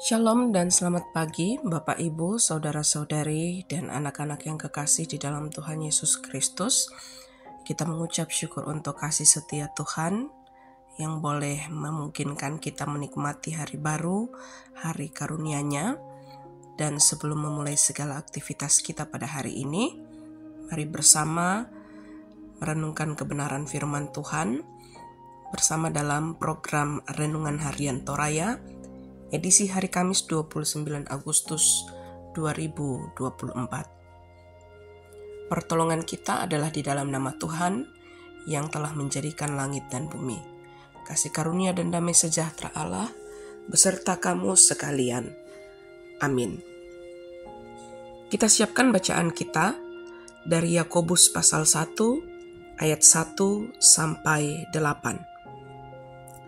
Shalom dan selamat pagi Bapak Ibu, Saudara-saudari, dan anak-anak yang kekasih di dalam Tuhan Yesus Kristus. Kita mengucap syukur untuk kasih setia Tuhan yang boleh memungkinkan kita menikmati hari baru, hari karunia-Nya. Dan sebelum memulai segala aktivitas kita pada hari ini, mari bersama merenungkan kebenaran firman Tuhan bersama dalam program Renungan Harian Toraya edisi hari Kamis 29 Agustus 2024. Pertolongan kita adalah di dalam nama Tuhan yang telah menjadikan langit dan bumi. Kasih karunia dan damai sejahtera Allah beserta kamu sekalian. Amin. Kita siapkan bacaan kita dari Yakobus pasal 1 ayat 1 sampai 8.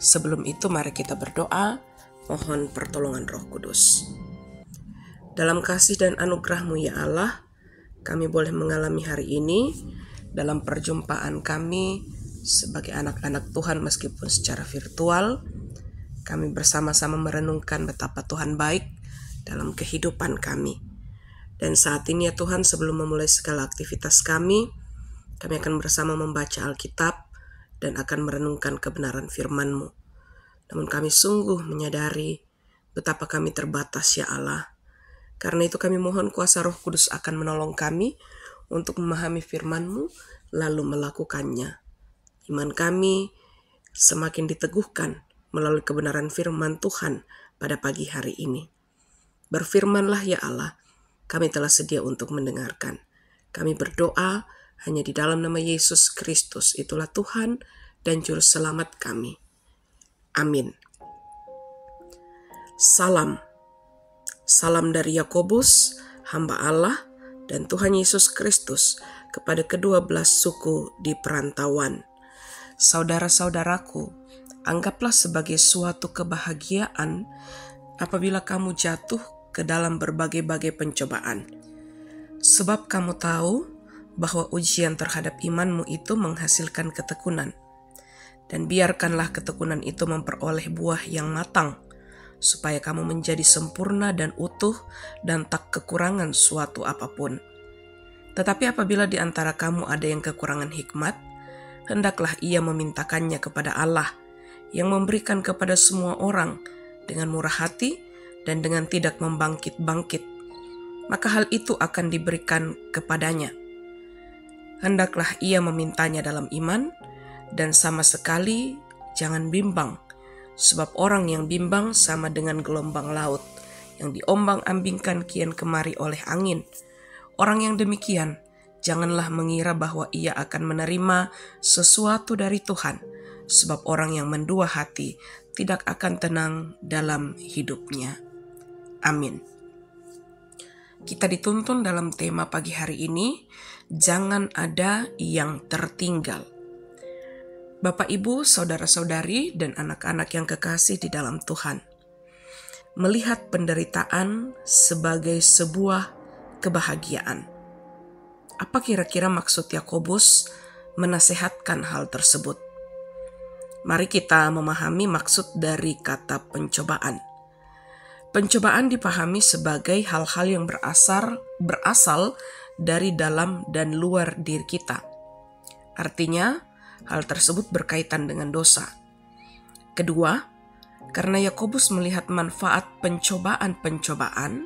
Sebelum itu mari kita berdoa. Mohon pertolongan Roh Kudus. Dalam kasih dan anugerah-Mu ya Allah, kami boleh mengalami hari ini dalam perjumpaan kami sebagai anak-anak Tuhan meskipun secara virtual. Kami bersama-sama merenungkan betapa Tuhan baik dalam kehidupan kami. Dan saat ini ya Tuhan, sebelum memulai segala aktivitas kami akan bersama membaca Alkitab dan akan merenungkan kebenaran firman-Mu. Namun kami sungguh menyadari betapa kami terbatas ya Allah. Karena itu kami mohon kuasa Roh Kudus akan menolong kami untuk memahami firman-Mu lalu melakukannya. Iman kami semakin diteguhkan melalui kebenaran firman Tuhan pada pagi hari ini. Berfirmanlah ya Allah, kami telah sedia untuk mendengarkan. Kami berdoa hanya di dalam nama Yesus Kristus, itulah Tuhan dan Juru Selamat kami. Amin. Salam dari Yakobus, hamba Allah dan Tuhan Yesus Kristus kepada kedua belas suku di perantauan. Saudara-saudaraku, anggaplah sebagai suatu kebahagiaan apabila kamu jatuh ke dalam berbagai-bagai pencobaan. Sebab kamu tahu bahwa ujian terhadap imanmu itu menghasilkan ketekunan. Dan biarkanlah ketekunan itu memperoleh buah yang matang, supaya kamu menjadi sempurna dan utuh dan tak kekurangan suatu apapun. Tetapi apabila di antara kamu ada yang kekurangan hikmat, hendaklah ia memintakannya kepada Allah, yang memberikan kepada semua orang dengan murah hati dan dengan tidak membangkit-bangkit. Maka hal itu akan diberikan kepadanya. Hendaklah ia memintanya dalam iman, dan sama sekali jangan bimbang, sebab orang yang bimbang sama dengan gelombang laut yang diombang-ambingkan kian kemari oleh angin. Orang yang demikian, janganlah mengira bahwa ia akan menerima sesuatu dari Tuhan, sebab orang yang mendua hati tidak akan tenang dalam hidupnya. Amin. Kita dituntun dalam tema pagi hari ini, jangan ada yang tertinggal. Bapak, Ibu, Saudara-saudari, dan anak-anak yang kekasih di dalam Tuhan. Melihat penderitaan sebagai sebuah kebahagiaan. Apa kira-kira maksud Yakobus menasehatkan hal tersebut? Mari kita memahami maksud dari kata pencobaan. Pencobaan dipahami sebagai hal-hal yang berasal dari dalam dan luar diri kita. Artinya, hal tersebut berkaitan dengan dosa. Kedua, karena Yakobus melihat manfaat pencobaan-pencobaan,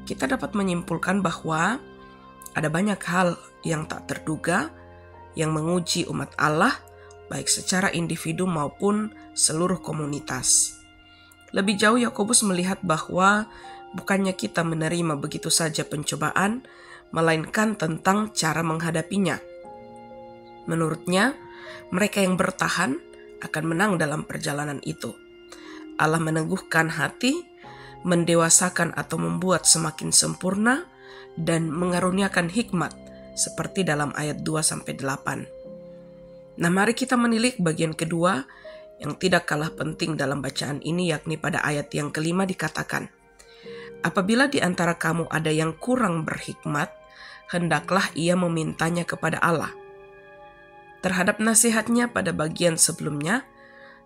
kita dapat menyimpulkan bahwa ada banyak hal yang tak terduga yang menguji umat Allah, baik secara individu maupun seluruh komunitas. Lebih jauh, Yakobus melihat bahwa bukannya kita menerima begitu saja pencobaan, melainkan tentang cara menghadapinya. Menurutnya, mereka yang bertahan akan menang dalam perjalanan itu. Allah meneguhkan hati, mendewasakan atau membuat semakin sempurna, dan mengaruniakan hikmat seperti dalam ayat 2-8. Nah, mari kita menilik bagian kedua yang tidak kalah penting dalam bacaan ini, yakni pada ayat yang kelima dikatakan, apabila di antara kamu ada yang kurang berhikmat, hendaklah ia memintanya kepada Allah. Terhadap nasihatnya pada bagian sebelumnya,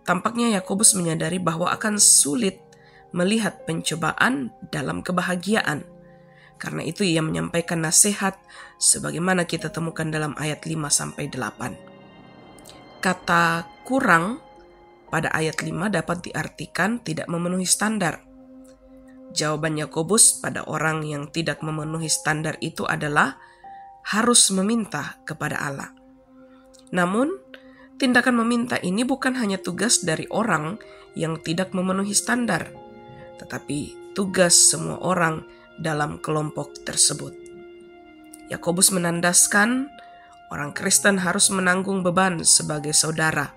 tampaknya Yakobus menyadari bahwa akan sulit melihat pencobaan dalam kebahagiaan. Karena itu ia menyampaikan nasihat sebagaimana kita temukan dalam ayat 5-8. Kata kurang pada ayat 5 dapat diartikan tidak memenuhi standar. Jawaban Yakobus pada orang yang tidak memenuhi standar itu adalah harus meminta kepada Allah. Namun, tindakan meminta ini bukan hanya tugas dari orang yang tidak memenuhi standar, tetapi tugas semua orang dalam kelompok tersebut. Yakobus menandaskan orang Kristen harus menanggung beban sebagai saudara.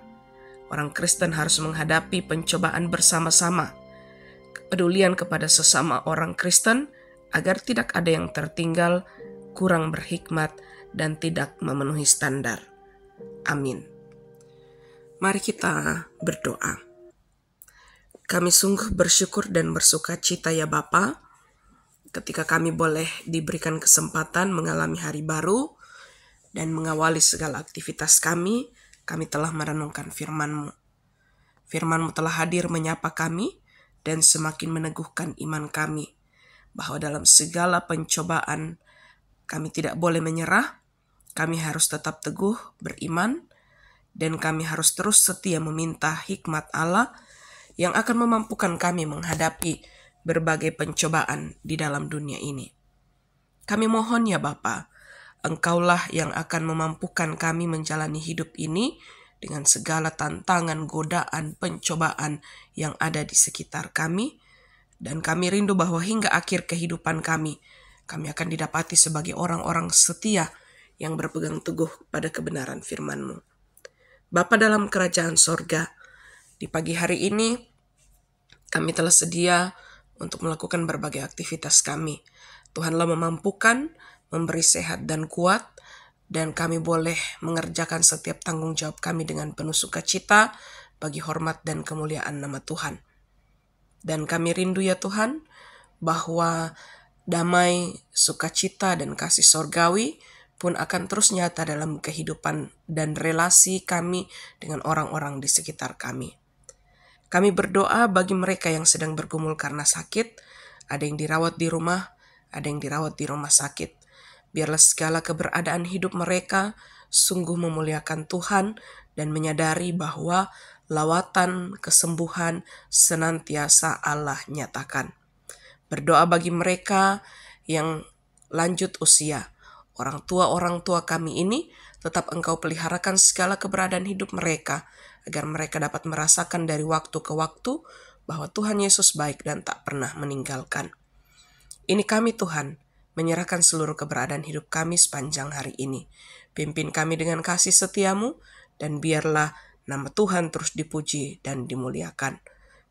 Orang Kristen harus menghadapi pencobaan bersama-sama. Kepedulian kepada sesama orang Kristen agar tidak ada yang tertinggal, kurang berhikmat, dan tidak memenuhi standar. Amin. Mari kita berdoa. Kami sungguh bersyukur dan bersuka cita ya Bapa, ketika kami boleh diberikan kesempatan mengalami hari baru dan mengawali segala aktivitas kami telah merenungkan firman-Mu. Firman-Mu telah hadir menyapa kami dan semakin meneguhkan iman kami, bahwa dalam segala pencobaan kami tidak boleh menyerah, kami harus tetap teguh beriman, dan kami harus terus setia meminta hikmat Allah yang akan memampukan kami menghadapi berbagai pencobaan di dalam dunia ini. Kami mohon ya Bapa, Engkaulah yang akan memampukan kami menjalani hidup ini dengan segala tantangan, godaan, pencobaan yang ada di sekitar kami. Dan kami rindu bahwa hingga akhir kehidupan kami akan didapati sebagai orang-orang setia yang berpegang teguh pada kebenaran firman-Mu. Bapa dalam kerajaan sorga, di pagi hari ini kami telah sedia untuk melakukan berbagai aktivitas kami. Tuhanlah memampukan, memberi sehat dan kuat, dan kami boleh mengerjakan setiap tanggung jawab kami dengan penuh sukacita bagi hormat dan kemuliaan nama Tuhan. Dan kami rindu ya Tuhan, bahwa damai, sukacita, dan kasih sorgawi pun akan terus nyata dalam kehidupan dan relasi kami dengan orang-orang di sekitar kami. Kami berdoa bagi mereka yang sedang bergumul karena sakit, ada yang dirawat di rumah, ada yang dirawat di rumah sakit. Biarlah segala keberadaan hidup mereka sungguh memuliakan Tuhan dan menyadari bahwa lawatan kesembuhan senantiasa Allah nyatakan. Berdoa bagi mereka yang lanjut usia. Orang tua kami ini tetap Engkau peliharakan segala keberadaan hidup mereka, agar mereka dapat merasakan dari waktu ke waktu bahwa Tuhan Yesus baik dan tak pernah meninggalkan. Ini kami Tuhan, menyerahkan seluruh keberadaan hidup kami sepanjang hari ini. Pimpin kami dengan kasih setia-Mu, dan biarlah nama Tuhan terus dipuji dan dimuliakan.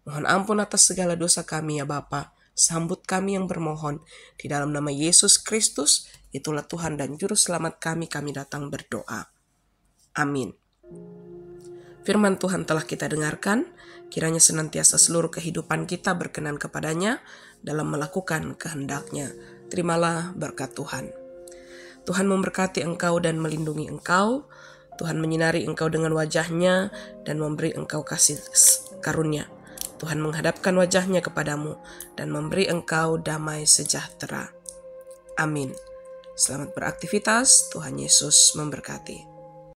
Mohon ampun atas segala dosa kami ya Bapa. Sambut kami yang bermohon. Di dalam nama Yesus Kristus, itulah Tuhan dan Juru Selamat kami datang berdoa. Amin. Firman Tuhan telah kita dengarkan, kiranya senantiasa seluruh kehidupan kita berkenan kepadanya dalam melakukan kehendak-Nya. Terimalah berkat Tuhan. Tuhan memberkati engkau dan melindungi engkau. Tuhan menyinari engkau dengan wajah-Nya dan memberi engkau kasih karunia. Tuhan menghadapkan wajah-Nya kepadamu dan memberi engkau damai sejahtera. Amin. Selamat beraktivitas, Tuhan Yesus memberkati.